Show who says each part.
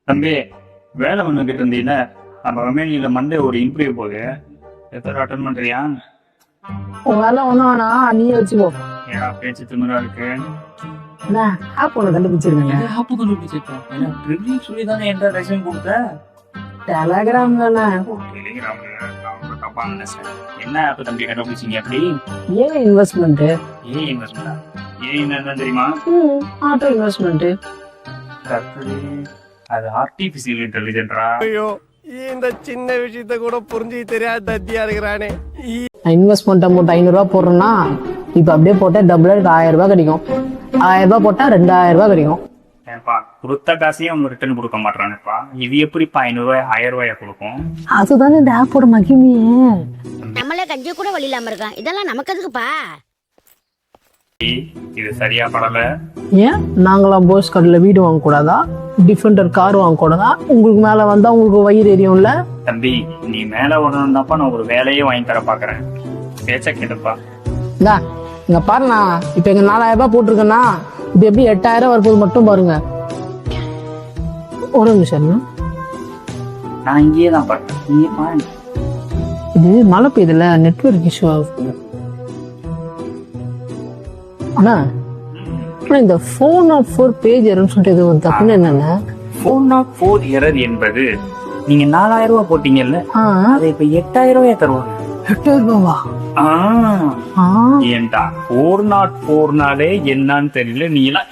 Speaker 1: தம்பி, வேலை ஒண்ணு கிட்ட இருந்தீல, நம்ம கம்பெனியில மண்டே ஒரு இன்டர்வியூ போகுது. எத்தனை அட்டன் பண்றியா?
Speaker 2: உங்களால ஒண்ணும் வேணா நீயே வச்சுக்கோ.
Speaker 1: ஏடா பேச்சு திமிரா இருக்கு.
Speaker 2: என்ன ஆப் ஒன்று கண்டுபிடிச்சிருக்கேங்க.
Speaker 1: ஆப்பு கண்டுபிடிச்சிருக்கேன். ரிவ்யூ சொல்லி தானே எந்த ரெஸ்யூம் கொடுத்த?
Speaker 2: டெலகிராம் தானே.
Speaker 1: டெலிகிராம்ல நான் ரொம்ப தப்பா நினைச்சேன். என்ன ஆப் தம்பி கண்டுபிடிச்சீங்க அப்படி?
Speaker 2: ஏன் இன்வெஸ்ட்மெண்ட்?
Speaker 1: ஏ இன்வெஸ்ட்மெண்டா? ஏ என்னன்னு தெரியுமா?
Speaker 2: Auto investment.
Speaker 1: கர்த்தரே, அது ஆர்டிபிஷியல் இன்டெலிஜென்ட்ரா.
Speaker 3: ஐயோ இந்த சின்ன விஷயத்த கூட புரிஞ்சு தெரியாத தத்தியா இருக்கிறானே.
Speaker 2: இன்வெஸ்ட்மெண்ட் அமௌண்ட் 500 ரூபாய் போடுறோம்னா இப்ப அப்படியே போட்டா டபுள் 1000 ரூபாய் கிடைக்கும். 1000 ரூபாய் போட்டா 2000 ரூபாய் கிடைக்கும்.
Speaker 1: ஏன்பா கொடுத்த காசையும் அவங்க ரிட்டர்ன் கொடுக்க மாட்டானுப்பா. இது எப்படிப்பா 500 1000 ரூபாயா கொடுக்கும்?
Speaker 2: அதுதானே இந்த ஆப்போட மகிமையே.
Speaker 4: நம்மளே கஞ்சி கூட வழி இல்லாம இருக்கான். இதெல்லாம் நமக்கு எதுக்குப்பா?
Speaker 1: இது சரியா படல.
Speaker 2: ஏன் நாங்களாம் போஸ் கடையில வீடு வாங்க கூடாதா? டிஃபெண்டர் கார் வாங்க கூடாதா? உங்களுக்கு மேல வந்தா உங்களுக்கு வயிறு எரியும்ல.
Speaker 1: தம்பி, நீ மேல வரணும்னாப்பா நான் ஒரு வேலையே வாங்கி தர பாக்குறேன். பேச்ச கேட்டுப்பா.
Speaker 2: இங்க பாருண்ணா, இப்ப எங்க 4000 ரூபாய் போட்டிருக்கேன்னா இப்ப எப்படி 8000 வரும்போது மட்டும் பாருங்க. ஒரு நிமிஷம்.
Speaker 1: நான் இங்கேயே தான் பார்த்தேன். நீ பாருங்க.
Speaker 2: இது மழை பெய்யுதுல, நெட்வொர்க் இஷ்யூ ஆகுது. ஆனா இந்த 404 பேஜ் எரர்னு சொல்லிட்டு இது வந்து தப்புன்னு என்னன்னா
Speaker 1: 404 எரர் என்பது நீங்க 4000 ரூபாய் போட்டீங்கல்ல, அதை இப்ப 8000 ரூபாய் தருவாங்க.
Speaker 2: 8000 ரூபாவா?
Speaker 1: ஏன்டா 404 என்னன்னு தெரியல, நீ எல்லாம்